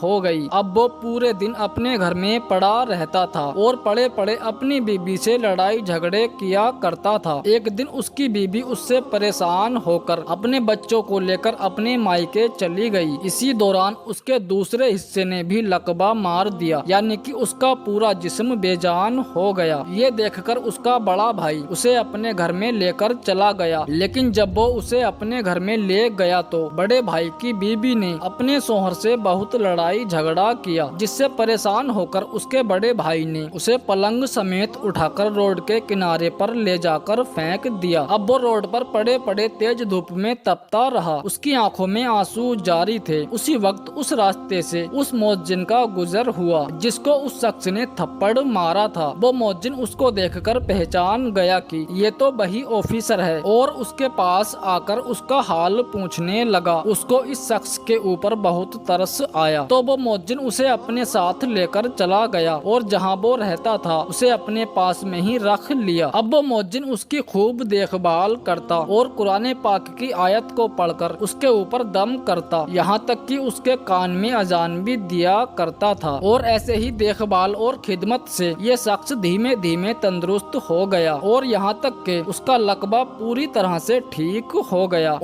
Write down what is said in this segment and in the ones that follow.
ہو گئی۔ اب وہ پورے دن اپنے گھر میں پڑا رہتا تھا اور پڑے پڑے اپنی بیوی سے لڑائی جھگڑے کیا کرتا تھا۔ ایک دن اس کی بیوی اس سے پریشان ہو کر اپنے بچوں کو لے کر اپنے مائکے چلی گئی۔ اسی دوران اس کے دوسرے حصے نے بھی لقبہ مار دیا، یعنی کہ اس کا پورا جسم بے جان ہو گیا۔ یہ دیکھ کر اس کا بڑا بھائی اسے اپنے گھر میں لے کر چلا گیا، لیکن جب وہ اسے اپنے گھر میں لے گیا تو بڑے بھائی کی بیوی نے اپنے شوہر سے بہت لڑائی جھگڑا کیا، جس سے پریشان ہو کر اس کے بڑے بھائی نے اسے پلنگ سمیت اٹھا کر روڈ کے کنارے پر لے جا کر پھینک دیا۔ اب وہ روڈ پر پڑے پڑے تیز دھوپ میں تپتا رہا، اس کی آنکھوں میں آنسو جاری تھے۔ اسی وقت اس راستے سے اس مؤذن کا گزر ہوا جس کو اس شخص نے تھپڑ مارا تھا۔ وہ مؤذن اس کو دیکھ کر پہچان گیا کہ یہ تو وہی آفیسر ہے، اور اس کے پاس آ کر اس کا حال پوچھنے لگا۔ اس کو اس شخص کے اوپر بہت ترس آیا تو وہ مؤذن اسے اپنے ساتھ لے کر چلا گیا اور جہاں وہ رہتا تھا اسے اپنے پاس میں ہی رکھ لیا۔ اب وہ مؤذن اس کی خوب دیکھ بھال کرتا اور قرآن پاک کی آیت کو پڑھ کر اس کے اوپر دم کرتا، یہاں تک کہ اس کے کان میں اذان بھی دیا کرتا تھا۔ اور ایسے ہی دیکھ بھال اور خدمت سے یہ شخص دھیمے دھیمے تندرست ہو گیا اور یہاں تک کہ اس کا لقبہ پوری طرح سے ٹھیک ہو گیا۔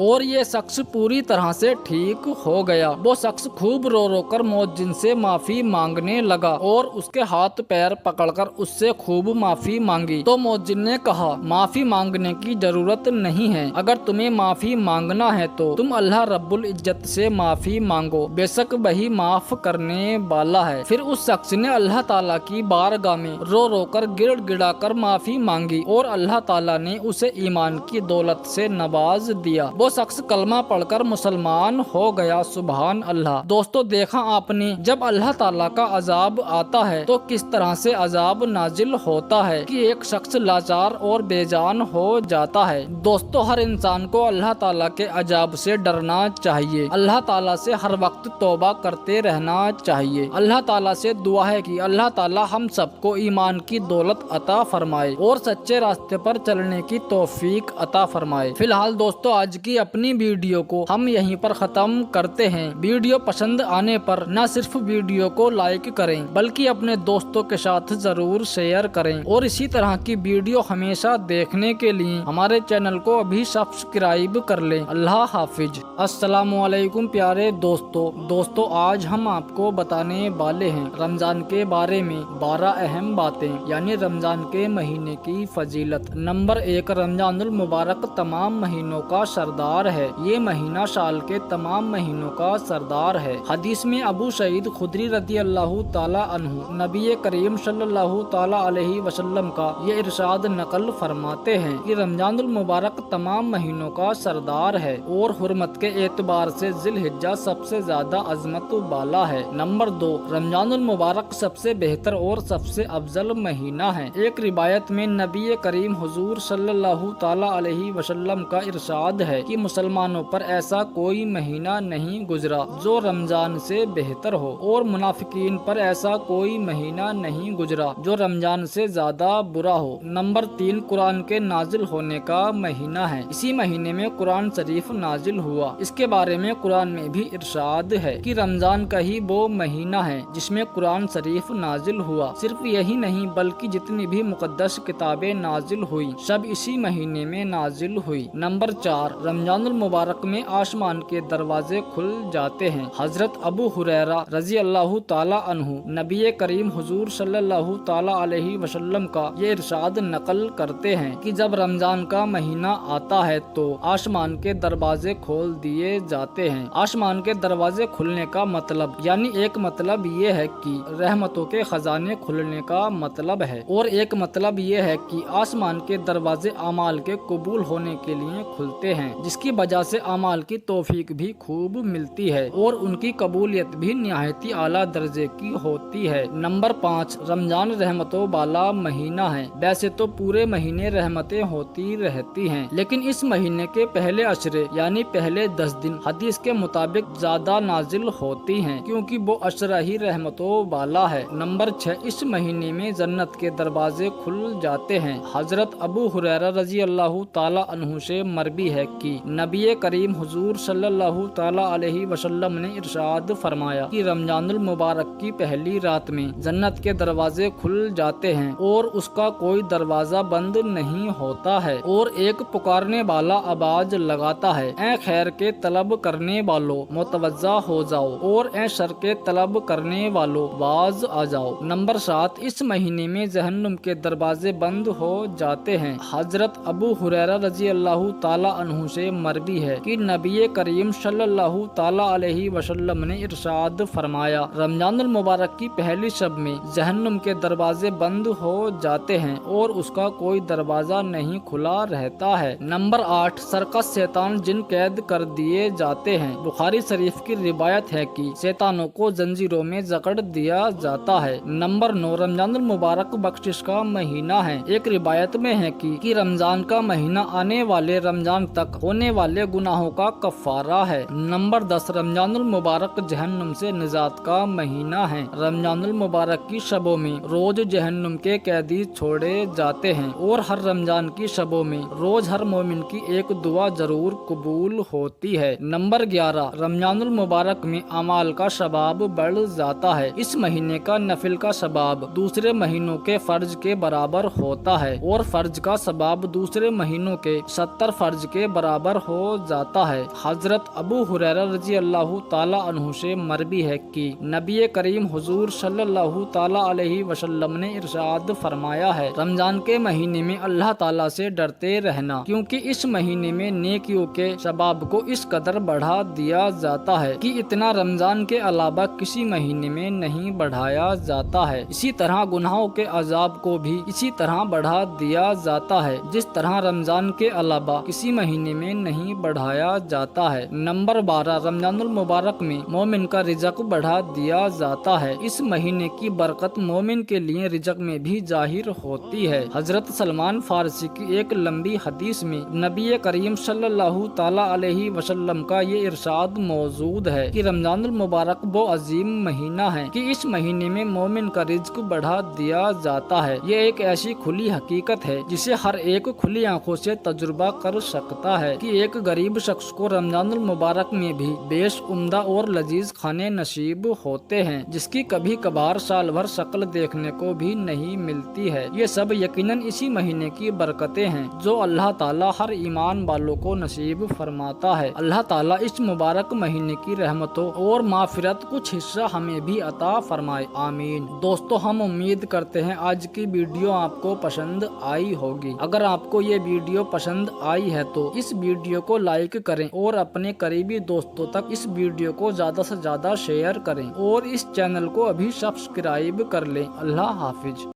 وہ شخص خوب رو رو کر مؤذن سے معافی مانگنے لگا اور اس کے ہاتھ پیر پکڑ کر اس سے خوب معافی مانگی تو مؤذن نے کہا، معافی مانگنے کی ضرورت نہیں ہے، اگر تمہیں معافی مانگنا ہے تو تم اللہ رب العزت سے معافی مانگو، بے شک وہی معاف کرنے والا ہے۔ پھر اس شخص نے اللہ تعالیٰ کی بارگاہ میں رو رو کر گڑ گڑا کر معافی مانگی اور اللہ تعالیٰ نے اسے ایمان کی دولت سے نواز دیا۔ وہ شخص کلمہ پڑھ کر مسلمان ہو گیا۔ سبحان اللہ۔ دوستو، دیکھا آپ نے، جب اللہ تعالیٰ کا عذاب آتا ہے تو کس طرح سے عذاب نازل ہوتا ہے کہ ایک شخص لاچار اور بے جان ہو جاتا ہے۔ دوستو، ہر انسان کو اللہ تعالیٰ کے عذاب سے ڈرنا چاہیے، اللہ تعالیٰ سے ہر وقت توبہ کرتے رہنا چاہیے۔ اللہ تعالیٰ سے دعا ہے کہ اللہ تعالیٰ ہم سب کو ایمان کی دولت عطا فرمائے اور سچے راستے پر چلنے کی توفیق عطا فرمائے۔ فی الحال دوستو، آج کی اپنی ویڈیو کو ہم یہیں پر ختم کرتے ہیں۔ ویڈیو پسند آنے پر نہ صرف ویڈیو کو لائک کریں بلکہ اپنے دوستوں کے ساتھ ضرور شیئر کریں، اور اسی طرح کی ویڈیو ہمیشہ دیکھنے کے لیے ہمارے چینل کو ابھی سبسکرائب کر لیں۔ اللہ حافظ۔ السلام علیکم پیارے دوستو، آج ہم آپ کو بتانے والے ہیں رمضان کے بارے میں 12 اہم باتیں، یعنی رمضان کے مہینے کی فضیلت۔ نمبر 1، رمضان المبارک تمام مہینوں کا سردار ہے۔ یہ مہینہ سال کے تمام مہینوں کا سردار ہے۔ حدیث میں ابو سعید خدری رضی اللہ تعالیٰ عنہ نبی کریم صلی اللہ تعالیٰ علیہ وسلم کا یہ ارشاد نقل فرماتے ہیں کہ رمضان المبارک تمام مہینوں کا سردار ہے اور حرمت کے اعتبار سے ذی الحجہ سب سے زیادہ عظمت والا ہے۔ نمبر 2، رمضان المبارک سب سے بہتر اور سب سے افضل مہینہ ہے۔ ایک روایت میں نبی کریم حضور صلی اللہ تعالیٰ علیہ وسلم کا ارشاد ہے کہ مسلمانوں پر ایسا کوئی مہینہ نہیں گزرا جو رمضان سے بہتر ہو، اور منافقین پر ایسا کوئی مہینہ نہیں گزرا جو رمضان سے زیادہ برا ہو۔ نمبر 3، قرآن کے نازل ہونے کا مہینہ ہے۔ اسی مہینے میں قرآن شریف نازل ہوا۔ اس کے بارے میں قرآن میں بھی ارشاد ہے کہ رمضان کا ہی وہ مہینہ ہے جس میں قرآن شریف نازل ہوا۔ صرف یہی نہیں بلکہ جتنی بھی مقدس کتابیں نازل ہوئی سب اسی مہینے میں نازل ہوئی۔ نمبر 4، رمضان المبارک میں آسمان کے دروازے کھل جاتے ہیں۔ حضرت ابو ہریرہ رضی اللہ تعالیٰ عنہ نبی کریم حضور صلی اللہ تعالیٰ علیہ وسلم کا یہ ارشاد نقل کرتے ہیں کہ جب رمضان کا مہینہ آتا ہے تو آسمان کے دروازے کھول دیے جاتے ہیں۔ آسمان کے دروازے کھلنے کا مطلب، یعنی ایک مطلب یہ ہے کہ رحمتوں کے خزانے کھلنے کا مطلب ہے، اور ایک مطلب یہ ہے کہ آسمان کے دروازے اعمال کے قبول ہونے کے لیے کھلتے ہیں، جس کی وجہ سے اعمال کی توفیق بھی خوب ملتی ہے اور ان کی قبولیت بھی نہایت اعلیٰ درجے کی ہوتی ہے۔ نمبر 5، رمضان رحمتوں والا مہینہ ہے۔ ویسے تو پورے مہینے رحمتیں ہوتی رہتی ہیں، لیکن اس مہینے کے پہلے عشرے یعنی پہلے 10 دن حدیث کے مطابق زیادہ نازل ہوتی ہیں کیونکہ وہ عشرہ ہی رحمتوں والا ہے۔ نمبر 6، اس مہینے میں جنت کے دروازے کھل جاتے ہیں۔ حضرت ابو ہریرہ رضی اللہ تعالیٰ عنہ سے مروی ہے کہ نبی کریم حضور صلی اللہ تعالیٰ علیہ وسلم نے ارشاد فرمایا فرمایا کہ رمضان المبارک کی پہلی رات میں جنت کے دروازے کھل جاتے ہیں اور اس کا کوئی دروازہ بند نہیں ہوتا ہے، اور ایک پکارنے والا آواز لگاتا ہے، اے خیر کے طلب کرنے والوں متوجہ ہو جاؤ، اور اے شر کے طلب کرنے والوں باز آ جاؤ۔ نمبر 7، اس مہینے میں جہنم کے دروازے بند ہو جاتے ہیں۔ حضرت ابو ہریرہ رضی اللہ تعالی عنہ سے مروی ہے کہ نبی کریم صلی اللہ تعالی علیہ وسلم نے ارشاد فرمایا، رمضان المبارک کی پہلی شب میں جہنم کے دروازے بند ہو جاتے ہیں اور اس کا کوئی دروازہ نہیں کھلا رہتا ہے۔ نمبر 8، سرکس شیطان جن قید کر دیے جاتے ہیں۔ بخاری شریف کی روایت ہے کہ شیطانوں کو زنجیروں میں جکڑ دیا جاتا ہے۔ نمبر 9، رمضان المبارک بخشش کا مہینہ ہے۔ ایک روایت میں ہے کہ رمضان کا مہینہ آنے والے رمضان تک ہونے والے گناہوں کا کفارہ ہے۔ نمبر 10، رمضان المبارک جہنم سے نجات کا مہینہ ہے۔ رمضان المبارک کی شبوں میں روز جہنم کے قیدی چھوڑے جاتے ہیں، اور ہر رمضان کی شبوں میں روز ہر مومن کی ایک دعا ضرور قبول ہوتی ہے۔ نمبر 11، رمضان المبارک میں اعمال کا ثواب بڑھ جاتا ہے۔ اس مہینے کا نفل کا ثواب دوسرے مہینوں کے فرض کے برابر ہوتا ہے، اور فرض کا ثواب دوسرے مہینوں کے 70 فرض کے برابر ہو جاتا ہے۔ حضرت ابو ہریرہ رضی اللہ تعالی عنہ سے مروی ہے کہ نبی کریم حضور صلی اللہ تعالی علیہ وسلم نے ارشاد فرمایا ہے، رمضان کے مہینے میں اللہ تعالی سے ڈرتے رہنا، کیونکہ اس مہینے میں نیکیوں کے ثواب کو اس قدر بڑھا دیا جاتا ہے کہ اتنا رمضان کے علاوہ کسی مہینے میں نہیں بڑھایا جاتا ہے۔ اسی طرح گناہوں کے عذاب کو بھی اسی طرح بڑھا دیا جاتا ہے جس طرح رمضان کے علاوہ کسی مہینے میں نہیں بڑھایا جاتا ہے۔ نمبر 12، رمضان المبارک میں مومن کا رزق بڑھا دیا جاتا ہے۔ اس مہینے کی برکت مومن کے لیے رزق میں بھی ظاہر ہوتی ہے۔ حضرت سلمان فارسی کی ایک لمبی حدیث میں نبی کریم صلی اللہ تعالی علیہ وسلم کا یہ ارشاد موجود ہے کہ رمضان المبارک وہ عظیم مہینہ ہے کہ اس مہینے میں مومن کا رزق بڑھا دیا جاتا ہے۔ یہ ایک ایسی کھلی حقیقت ہے جسے ہر ایک کھلی آنکھوں سے تجربہ کر سکتا ہے کہ ایک غریب شخص کو رمضان المبارک میں بھی بیش عمدہ اور لذیذ کھانے نصیب ہوتے ہیں جس کی کبھی کبھار سال بھر شکل دیکھنے کو بھی نہیں ملتی ہے۔ یہ سب یقیناً اسی مہینے کی برکتیں ہیں جو اللہ تعالیٰ ہر ایمان والوں کو نصیب فرماتا ہے۔ اللہ تعالیٰ اس مبارک مہینے کی رحمتوں اور مغفرت کچھ حصہ ہمیں بھی عطا فرمائے، آمین۔ دوستو، ہم امید کرتے ہیں آج کی ویڈیو آپ کو پسند آئی ہوگی۔ اگر آپ کو یہ ویڈیو پسند آئی ہے تو اس ویڈیو کو لائک کریں اور اپنے قریبی دوستوں تک اس ویڈیو کو زیادہ سے زیادہ شیئر کریں، اور اس چینل کو ابھی سبسکرائب کر لیں۔ اللہ حافظ۔